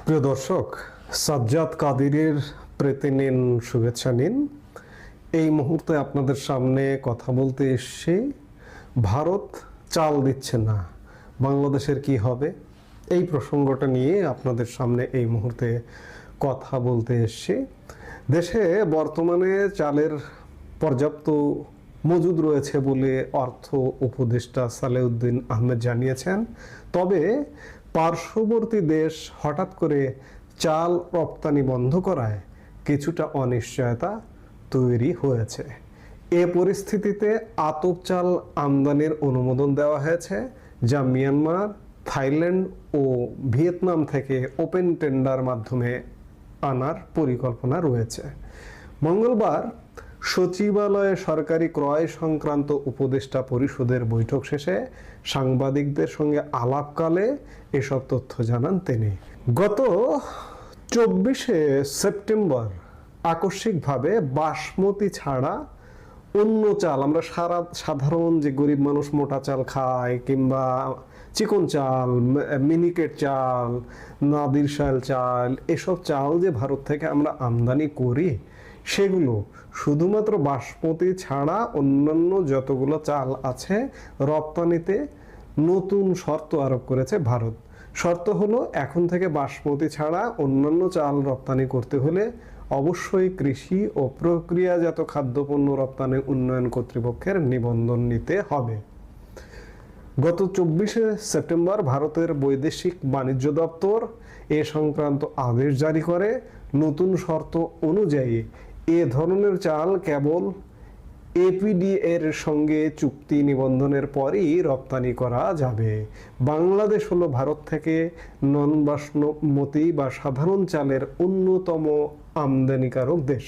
প্রিয় দর্শক, সাজ্জাদ কাদিরের প্রীতি নিন, শুভেচ্ছা নিন। এই মুহূর্তে আপনাদের সামনে কথা বলতে এসেছি, ভারত চাল দিচ্ছে না, বাংলাদেশের কি হবে, এই প্রসঙ্গটা নিয়ে আপনাদের সামনে এই মুহূর্তে কথা বলতে এসেছি। দেশে বর্তমানে চালের পর্যাপ্ত মজুদ রয়েছে বলে অর্থ উপদেষ্টা সালেউদ্দিন আহমেদ জানিয়েছেন। তবে পার্শ্ববর্তী দেশ হঠাৎ করে চাল রপ্তানি বন্ধ করায় কিছুটা অনিশ্চয়তা তৈরি হয়েছে। এ পরিস্থিতিতে আতপ চাল আমদানির অনুমোদন দেওয়া হয়েছে, যা মিয়ানমার, থাইল্যান্ড ও ভিয়েতনাম থেকে ওপেন টেন্ডার মাধ্যমে আনার পরিকল্পনা রয়েছে। মঙ্গলবার সচিবালয়ে সরকারি ক্রয় সংক্রান্ত উপদেষ্টা পরিষদের বৈঠক শেষে সাংবাদিকদের সঙ্গে আলাপকালে এসব তথ্য জানান তিনি। গত 24শে সেপ্টেম্বর আকস্মিকভাবে বাসমতি ছাড়া অন্য চাল, আমরা সাধারণ যে গরিব মানুষ মোটা চাল খায় কিংবা চিকন চাল, মিনিকেট চাল, নাদির শাল চাল, এসব চাল যে ভারত থেকে আমরা আমদানি করি, সেগুলো শুধুমাত্র বাসমতি ছাড়া অন্যান্য যতগুলো চাল আছে রপ্তানিতে নতুন শর্ত আরোপ করেছে ভারত। শর্ত হলো, এখন থেকে বাসমতি ছাড়া অন্যান্য চাল রপ্তানি করতে হলে অবশ্যই কৃষি ও প্রক্রিয়াজাত খাদ্যপণ্য রপ্তানি উন্নয়ন কর্তৃপক্ষের নিবন্ধন নিতে হবে। গত 24শে সেপ্টেম্বর ভারতের বৈদেশিক বাণিজ্য দপ্তর এ সংক্রান্ত আদেশ জারি করে। নতুন শর্ত অনুযায়ী এ ধরনের চাল কেবল এপিডি এর সঙ্গে চুক্তি নিবন্ধনের পরই রপ্তানি করা যাবে। বাংলাদেশ হলো ভারত থেকে নন বাসমতি বা সাধারণ চালের অন্যতম আমদানিকারক দেশ।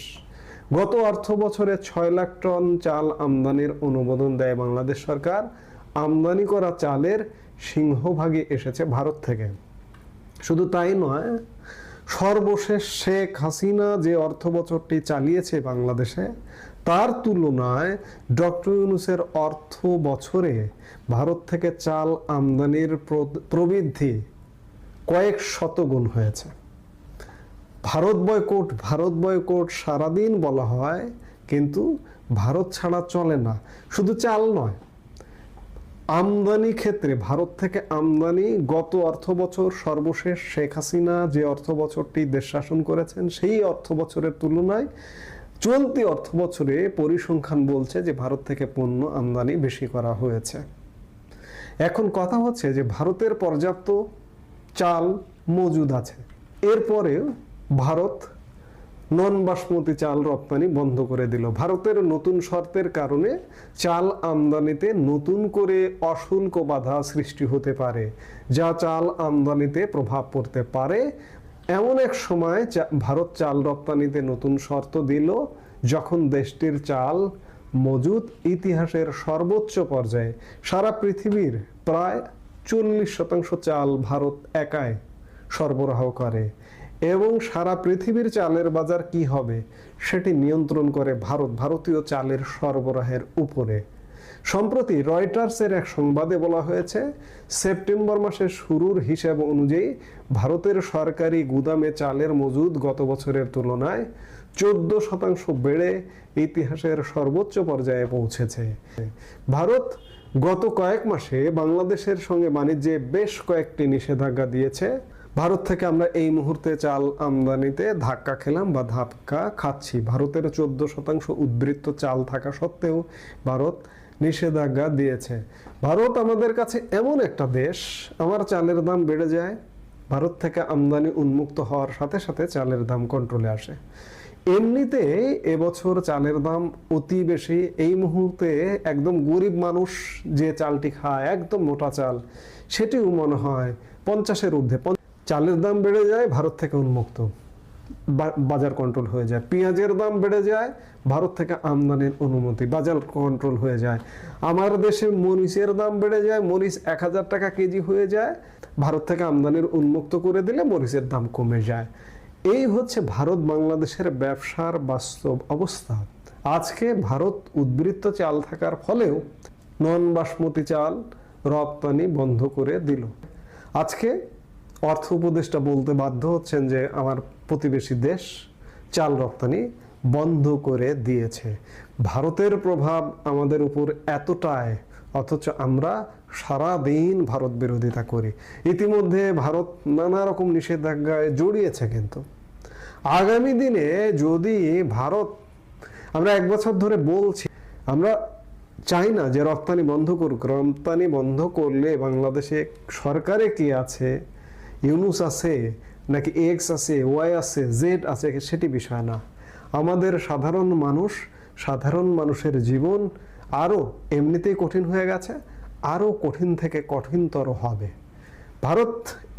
গত অর্থ বছরে 6 লাখ টন চাল আমদানির অনুমোদন দেয় বাংলাদেশ সরকার। আমদানি করা চালের সিংহভাগই এসেছে ভারত থেকে। শুধু তাই নয়, সর্বশেষ শেখ হাসিনা যে অর্থ বছরটি চালিয়েছে বাংলাদেশে, তার তুলনায় ডক্টর ইউনূসের অর্থ বছরে ভারত থেকে চাল আমদানির প্রবৃদ্ধি কয়েক শতগুণ হয়েছে। ভারত বয়কট সারাদিন বলা হয়, কিন্তু ভারত ছাড়া চলে না। শুধু চাল নয়, আমদানি ক্ষেত্রে ভারত থেকে আমদানি গত অর্থ বছর সর্বশেষ শেখ হাসিনা যে অর্থ বছরটি দেশ শাসন করেছেন, সেই অর্থ বছরের তুলনায় চলতি অর্থ বছরে পরিসংখ্যান বলছে যে ভারত থেকে পণ্য আমদানি বেশি করা হয়েছে। এখন কথা হচ্ছে যে ভারতের পর্যাপ্ত চাল মজুদ আছে, এরপরেও ভারত নন বাসমতি চাল রপ্তানি বন্ধ করে দিল। ভারতের নতুন শর্তের কারণে চাল আমদানিতে নতুন করে অশুল্ক বাধা সৃষ্টি হতে পারে, যা চাল আমদানিতে প্রভাব পড়তে পারে। এমন এক সময় ভারত চাল রপ্তানিতে নতুন শর্ত দিল যখন দেশটির চাল মজুদ ইতিহাসের সর্বোচ্চ পর্যায়ে। সারা পৃথিবীর প্রায় 40% চাল ভারত একাই সরবরাহ করে এবং সারা পৃথিবীর চালের বাজার কি হবে সেটি নিয়ন্ত্রণ করে ভারত, ভারতীয় চালের সরবরাহের উপরে। সম্প্রতি রয়টার্সের এক সংবাদে বলা হয়েছে, সেপ্টেম্বর মাসের শুরুর হিসাব অনুযায়ী ভারতের সরকারি গুদামে চালের মজুদ গত বছরের তুলনায় 14% বেড়ে ইতিহাসের সর্বোচ্চ পর্যায়ে পৌঁছেছে। ভারত গত কয়েক মাসে বাংলাদেশের সঙ্গে বাণিজ্যে বেশ কয়েকটি নিষেধাজ্ঞা দিয়েছে। ভারত থেকে আমরা এই মুহূর্তে চাল আমদানিতে ধাক্কা খেলাম বা ধাক্কা খাচ্ছি। ভারতের 14% উদ্বৃত্ত চাল থাকা সত্ত্বেও ভারত নিষেধাজ্ঞা দিয়েছে। ভারত আমাদের কাছে এমন একটা দেশ, আমার চালের দাম বেড়ে যায়, ভারত থেকে আমদানি উন্মুক্ত হওয়ার সাথে সাথে চালের দাম কন্ট্রোলে আসে। এমনিতে এবছর চালের দাম অতি বেশি। এই মুহূর্তে একদম গরিব মানুষ যে চালটি খায়, একদম মোটা চাল, সেটিও মনে হয় 50-এর ঊর্ধ্বে। চালের দাম বেড়ে যায়, ভারত থেকে উন্মুক্ত, বাজার কন্ট্রোল হয়ে যায়। পেঁয়াজের দাম বেড়ে যায়, ভারত থেকে আমদানির অনুমতি, বাজার কন্ট্রোল হয়ে যায়। আমার দেশে মরিচের দাম বেড়ে যায়, মরিচ 1000 টাকা কেজি হয়ে যায়, ভারত থেকে আমদানির উন্মুক্ত করে দিলে মরিচের দাম কমে যায়। এই হচ্ছে ভারত বাংলাদেশের ব্যবসার বাস্তব অবস্থা। আজকে ভারত উদ্বৃত্ত চাল থাকার ফলেও নন বাসমতি চাল রপ্তানি বন্ধ করে দিল। আজকে অর্থ উপদেষ্টা বলতে বাধ্য হচ্ছেন যে আমার প্রতিবেশী দেশ চাল রপ্তানি বন্ধ করে দিয়েছে। ভারতের প্রভাব আমাদের উপর এতটাই, অথচ আমরা সারাদিন ভারত বিরোধিতা করি। ইতিমধ্যে ভারত নানা রকম নিষেধাজ্ঞায় জড়িয়েছে, কিন্তু আগামী দিনে যদি ভারত, আমরা 1 বছর ধরে বলছি আমরা চাই না যে রপ্তানি বন্ধ করুক। রপ্তানি বন্ধ করলে বাংলাদেশে সরকারে কি আছে, ইউনুস আছে নাকি এক্স আছে, ওয়াই আছে, জেড আছে, সেটি বিষয় না। আমাদের সাধারণ মানুষের জীবন আরও এমনিতেই কঠিন হয়ে গেছে, আরও কঠিন থেকে কঠিনতর হবে। ভারত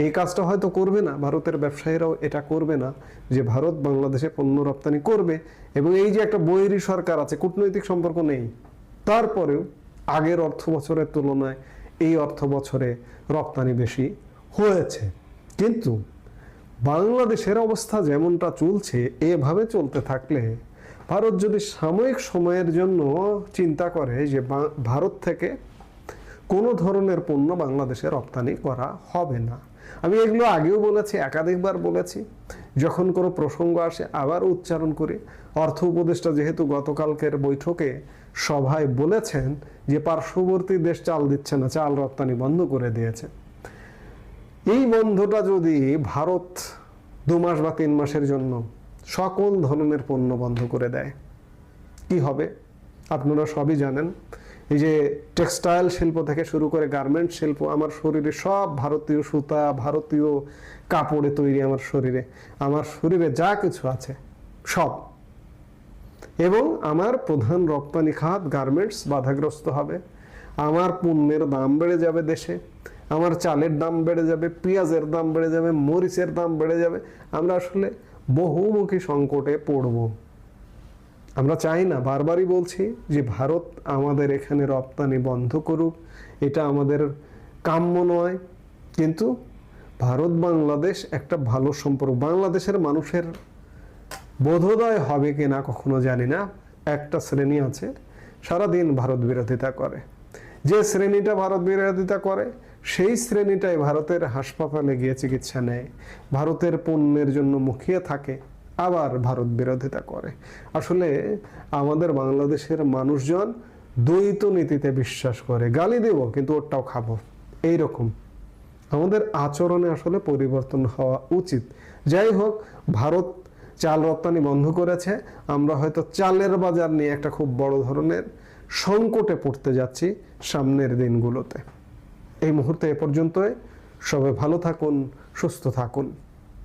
এই কাজটা হয়তো করবে না, ভারতের ব্যবসায়ীরাও এটা করবে না যে ভারত বাংলাদেশে পণ্য রপ্তানি করবে। এবং এই যে একটা বৈরী সরকার আছে, কূটনৈতিক সম্পর্ক নেই, তারপরেও আগের অর্থ বছরের তুলনায় এই অর্থ বছরে রপ্তানি বেশি হয়েছে। কিন্তু বাংলাদেশের অবস্থা যেমনটা চলছে, এভাবে চলতে থাকলে ভারত যদি সাময়িক সময়ের জন্য চিন্তা করে যে ভারত থেকে কোনো ধরনের পণ্য বাংলাদেশে রপ্তানি করা হবে না। আমি এগুলো আগেও বলেছি, একাধিকবার বলেছি, যখন কোনো প্রসঙ্গ আসে আবার উচ্চারণ করি। অর্থ উপদেষ্টা যেহেতু গতকালকের বৈঠকে সভায় বলেছেন যে পার্শ্ববর্তী দেশ চাল দিচ্ছে না, চাল রপ্তানি বন্ধ করে দিয়েছে, এই বন্ধটা যদি ভারত 2 মাস বা 3 মাসের জন্য সকল ধরনের পণ্য বন্ধ করে দেয়, কি হবে আপনারা সবই জানেন। এই যে টেক্সটাইল শিল্প থেকে শুরু করে গার্মেন্টস শিল্প, আমার শরীরে সব ভারতীয় সুতা, ভারতীয় কাপড়ে তৈরি, আমার শরীরে যা কিছু আছে সব, এবং আমার প্রধান রপ্তানি খাত গার্মেন্টস বাধাগ্রস্ত হবে। আমার পণ্যের দাম বেড়ে যাবে দেশে, আমার চালের দাম বেড়ে যাবে, পেঁয়াজের দাম বেড়ে যাবে, মরিচের দাম বেড়ে যাবে। আমরা আসলে বহুমুখী সংকটে পড়ব। আমরা চাই না, বারবারই বলছি যে ভারত আমাদের এখানে রপ্তানি বন্ধ করুক, এটা আমাদের কাম্য নয়। কিন্তু ভারত বাংলাদেশ একটা ভালো সম্পর্ক, বাংলাদেশের মানুষের বোধোদয় হবে কিনা কখনো জানি না। একটা শ্রেণী আছে সারাদিন ভারত বিরোধিতা করে, যে শ্রেণীটা ভারত বিরোধিতা করে সেই শ্রেণীটাই ভারতের হাসপাতালে গিয়ে চিকিৎসা নেয়, ভারতের পণ্যের জন্য মুখিয়ে থাকে, আবার ভারত বিরোধিতা করে। আসলে আমাদের বাংলাদেশের মানুষজন দ্বৈত নীতিতে বিশ্বাস করে, গালি দেব কিন্তু ওটাও খাবো, এইরকম আমাদের আচরণে আসলে পরিবর্তন হওয়া উচিত। যাই হোক, ভারত চাল রপ্তানি বন্ধ করেছে, আমরা হয়তো চালের বাজার নিয়ে একটা খুব বড় ধরনের সংকটে পড়তে যাচ্ছি সামনের দিনগুলোতে। এই মুহূর্তে এ পর্যন্তই। সবাই ভালো থাকুন, সুস্থ থাকুন।